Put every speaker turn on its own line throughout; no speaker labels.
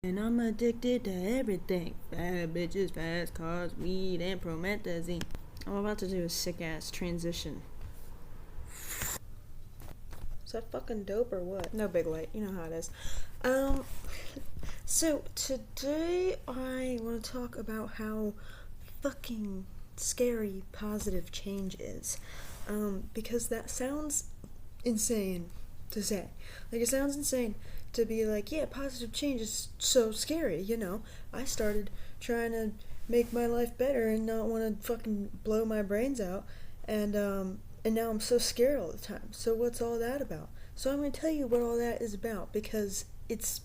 And I'm addicted to everything. Bad bitches, fast cars, weed, and promethazine. I'm about to do a sick-ass transition. Is that fucking dope or what? No big light, you know how it is. So today I want to talk about how fucking scary positive change is. Because that sounds insane to say. Like, it sounds insane to be like, yeah, positive change is so scary, you know. I started trying to make my life better and not want to fucking blow my brains out, and now I'm so scared all the time. So what's all that about? So I'm going to tell you what all that is about, because it's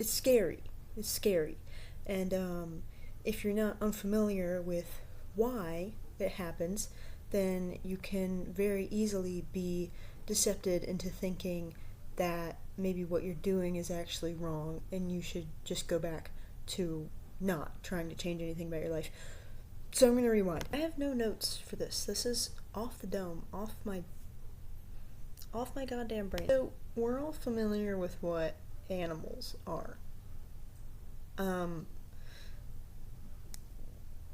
scary. It's scary. And if you're not unfamiliar with why it happens, then you can very easily be decepted into thinking that maybe what you're doing is actually wrong and you should just go back to not trying to change anything about your life. So I'm going to rewind. I have no notes for this. This is off the dome, off my goddamn brain. So we're all familiar with what animals are.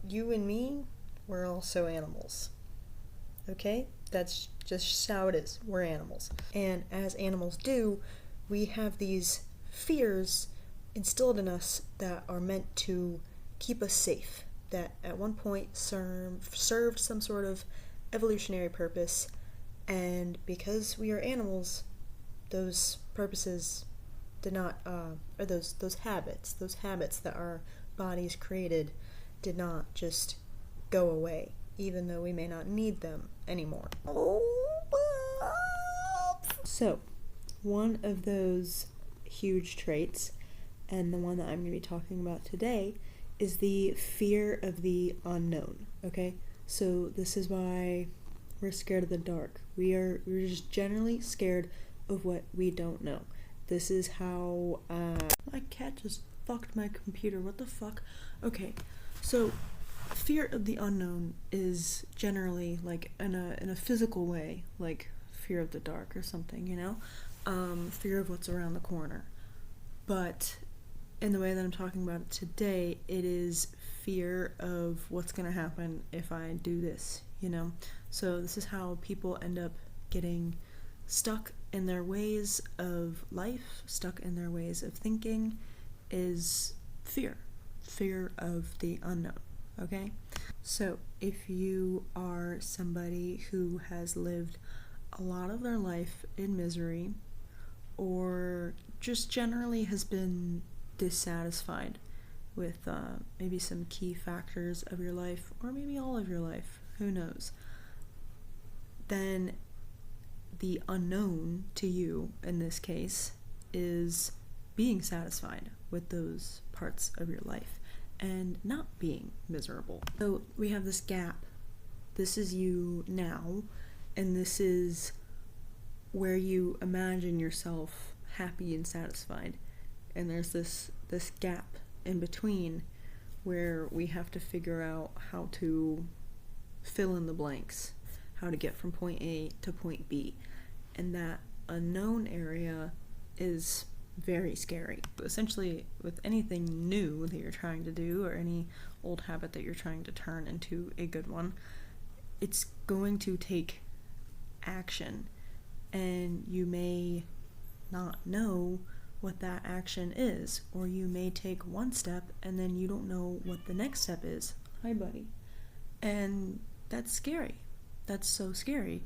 You and me, we're also animals. Okay? That's just how it is. We're animals. And as animals do, we have these fears instilled in us that are meant to keep us safe, that at one point served some sort of evolutionary purpose, and because we are animals, those purposes did not, or those habits that our bodies created did not just go away, even though we may not need them anymore. So, one of those huge traits, and the one that I'm going to be talking about today, is the fear of the unknown, okay? So this is why we're scared of the dark. We're just generally scared of what we don't know. This is how, my cat just fucked my computer, what the fuck? Okay, so fear of the unknown is generally like in a physical way, like fear of the dark or something, you know? Fear of what's around the corner. But in the way that I'm talking about it today, it is fear of what's gonna happen if I do this, you know? So this is how people end up getting stuck in their ways of life, stuck in their ways of thinking, is fear of the unknown, okay? So if you are somebody who has lived a lot of their life in misery, or just generally has been dissatisfied with maybe some key factors of your life, or maybe all of your life, who knows, then the unknown to you in this case is being satisfied with those parts of your life and not being miserable. So we have this gap. This is you now, and this is where you imagine yourself happy and satisfied, and there's this gap in between where we have to figure out how to fill in the blanks, how to get from point A to point B, and that unknown area is very scary. Essentially, with anything new that you're trying to do, or any old habit that you're trying to turn into a good one, it's going to take action, and you may not know what that action is, or you may take one step and then you don't know what the next step is. Hi, buddy. And that's scary. That's so scary,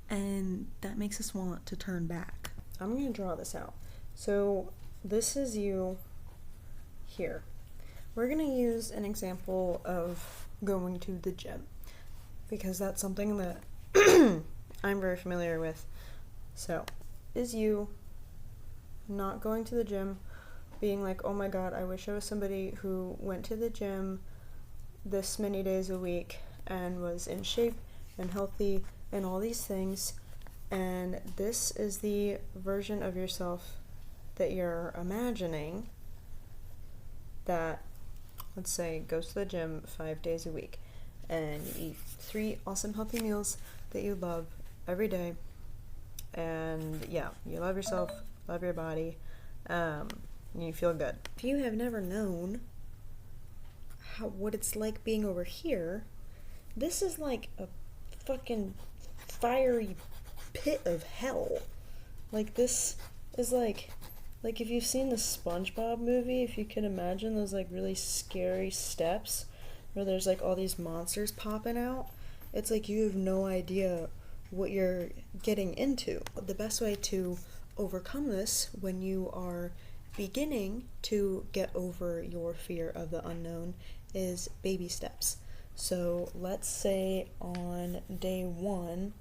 and that makes us want to turn back. I'm going to draw this out. So this is you here. We're going to use an example of going to the gym, because that's something that I'm very familiar with. So, is you not going to the gym, being like, oh my god, I wish I was somebody who went to the gym this many days a week and was in shape and healthy and all these things, and this is the version of yourself that you're imagining that, let's say, goes to the gym 5 days a week, and you eat 3 awesome healthy meals that you love every day, and yeah, you love yourself, love your body, and you feel good. If you have never known what it's like being over here, this is like a fucking fiery pit of hell. Like, this is like if you've seen the SpongeBob movie, if you can imagine those like really scary steps where there's like all these monsters popping out, it's like you have no idea what you're getting into. The best way to overcome this when you are beginning to get over your fear of the unknown is baby steps. So let's say on day 1,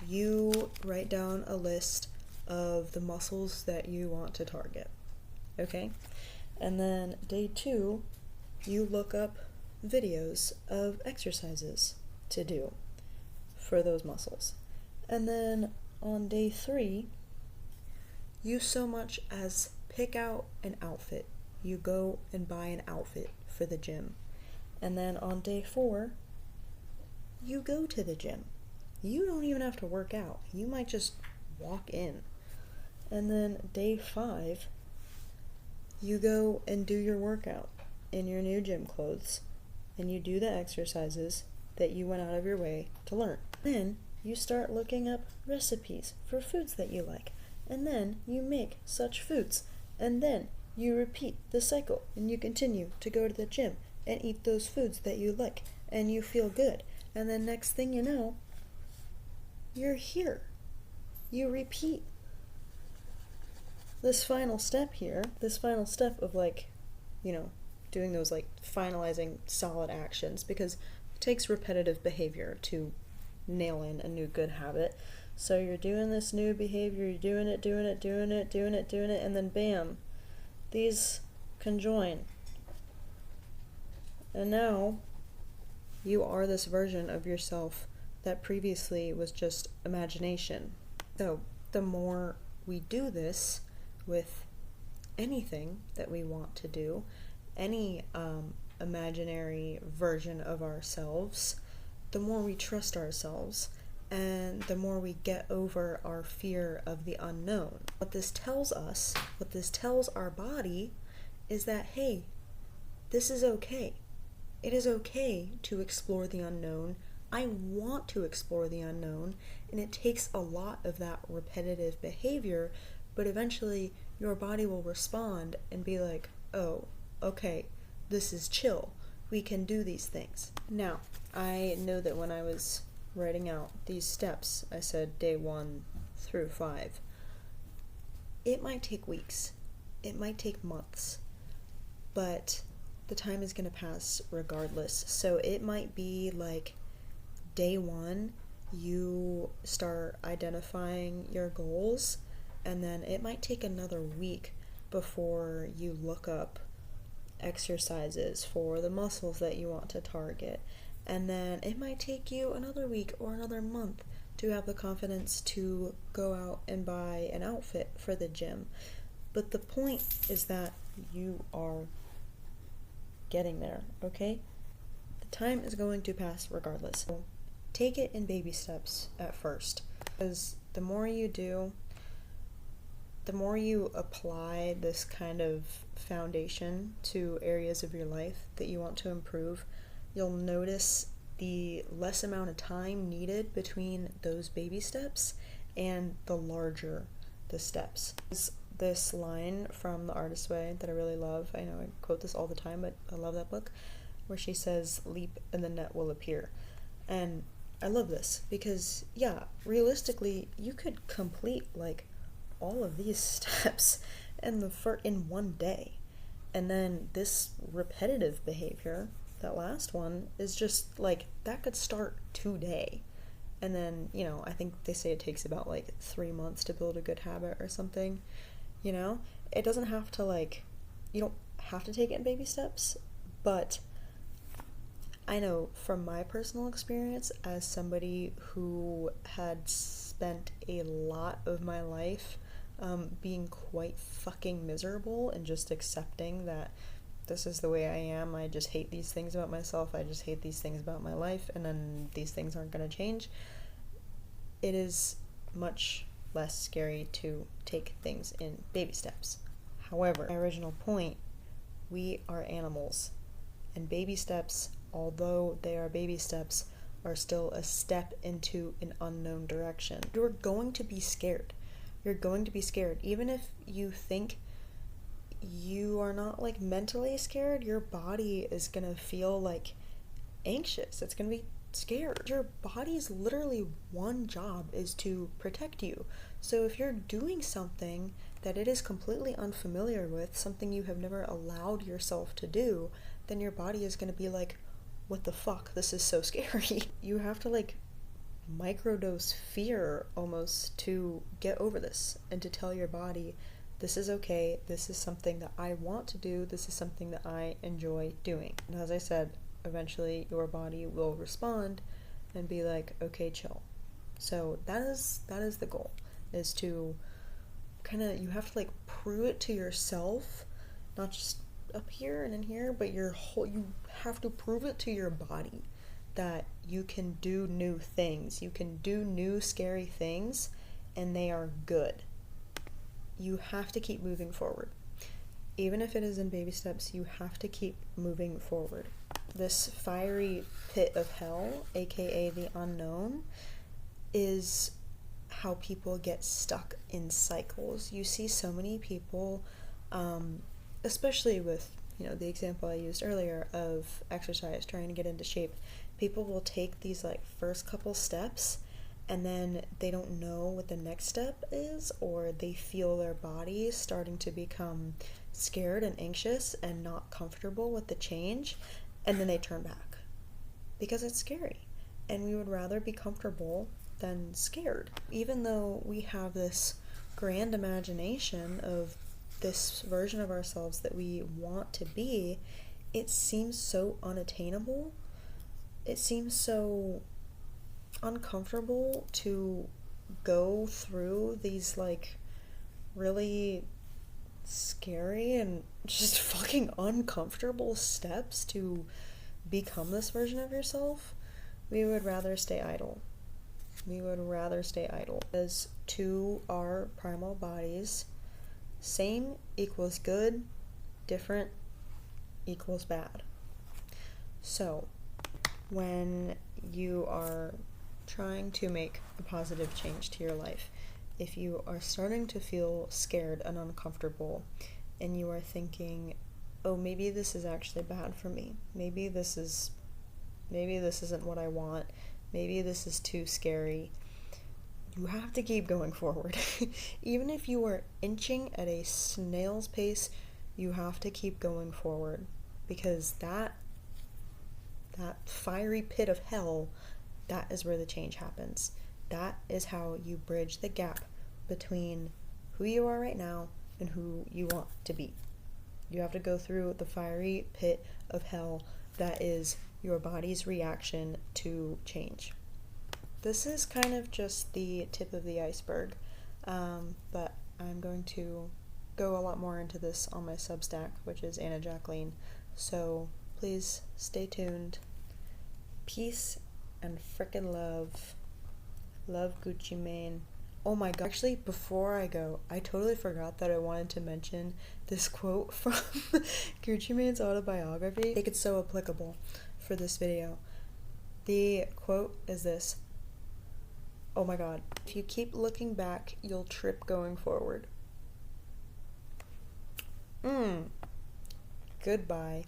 you write down a list of the muscles that you want to target, okay? And then day 2, you look up videos of exercises to do for those muscles. And then on day 3, you so much as pick out an outfit. You go and buy an outfit for the gym. And then on day 4, you go to the gym. You don't even have to work out. You might just walk in. And then day 5, you go and do your workout in your new gym clothes, and you do the exercises that you went out of your way to learn. Then you start looking up recipes for foods that you like, and then you make such foods, and then you repeat the cycle, and you continue to go to the gym and eat those foods that you like, and you feel good. And then next thing you know, you're here. You repeat this final step here, this final step of like, doing those like finalizing solid actions, because it takes repetitive behavior to nail in a new good habit. So you're doing this new behavior, you're doing it, and then bam, these conjoin. And now you are this version of yourself that previously was just imagination. So the more we do this with anything that we want to do, any imaginary version of ourselves, the more we trust ourselves, and the more we get over our fear of the unknown. What this tells us, what this tells our body, is that, hey, this is okay. It is okay to explore the unknown. I want to explore the unknown, and it takes a lot of that repetitive behavior, but eventually your body will respond and be like, oh, okay, this is chill. We can do these things. Now, I know that when I was writing out these steps, I said day 1 through 5. It might take weeks. It might take months. But the time is going to pass regardless. So it might be like day 1, you start identifying your goals, and then it might take another week before you look up exercises for the muscles that you want to target. And then it might take you another week or another month to have the confidence to go out and buy an outfit for the gym. But the point is that you are getting there, okay? The time is going to pass regardless. So take it in baby steps at first, because the more you do, the more you apply this kind of foundation to areas of your life that you want to improve, you'll notice the less amount of time needed between those baby steps and the larger the steps. This line from The Artist's Way that I really love. I know I quote this all the time, but I love that book, where she says, "Leap and the net will appear." And I love this because, yeah, realistically, you could complete like all of these steps in one day. And then this repetitive behavior, that last one, is just like, that could start today. And then, I think they say it takes about like 3 months to build a good habit or something. It doesn't have to you don't have to take it in baby steps, but I know from my personal experience as somebody who had spent a lot of my life being quite fucking miserable and just accepting that this is the way I am, I just hate these things about myself, I just hate these things about my life, and then these things aren't going to change, it is much less scary to take things in baby steps. However, my original point, we are animals, and baby steps, although they are baby steps, are still a step into an unknown direction. You're going to be scared. You're going to be scared. Even if you think you are not like mentally scared, your body is gonna feel like anxious. It's gonna be scared. Your body's literally one job is to protect you. So if you're doing something that it is completely unfamiliar with, something you have never allowed yourself to do, then your body is gonna be like, what the fuck? This is so scary. You have to like microdose fear almost to get over this and to tell your body, this is okay, this is something that I want to do, this is something that I enjoy doing. And as I said, eventually your body will respond and be like, okay, chill. So that is the goal, is to kind of, you have to like prove it to yourself, not just up here and in here, but you have to prove it to your body that you can do new things, you can do new scary things, and they are good. You have to keep moving forward. Even if it is in baby steps, you have to keep moving forward. This fiery pit of hell, aka the unknown, is how people get stuck in cycles. You see so many people, especially with, the example I used earlier of exercise, trying to get into shape. People will take these like first couple steps and then they don't know what the next step is, or they feel their body starting to become scared and anxious and not comfortable with the change, and then they turn back because it's scary. And we would rather be comfortable than scared. Even though we have this grand imagination of this version of ourselves that we want to be, it seems so unattainable. It seems so uncomfortable to go through these like really scary and just fucking uncomfortable steps to become this version of yourself. We would rather stay idle. As to our primal bodies, same equals good, different equals bad. So when you are trying to make a positive change to your life, if you are starting to feel scared and uncomfortable, and you are thinking, oh, maybe this is actually bad for me, maybe this isn't what I want, maybe this is too scary, you have to keep going forward. Even if you are inching at a snail's pace, you have to keep going forward, because that fiery pit of hell, that is where the change happens. That is how you bridge the gap between who you are right now and who you want to be. You have to go through the fiery pit of hell that is your body's reaction to change. This is kind of just the tip of the iceberg, but I'm going to go a lot more into this on my Substack, which is Anna Jacqueline, so please stay tuned. Peace and frickin' love. Love, Gucci Mane. Oh my god. Actually, before I go, I totally forgot that I wanted to mention this quote from Gucci Mane's autobiography. I think it's so applicable for this video. The quote is this: oh my god, if you keep looking back, you'll trip going forward. Goodbye.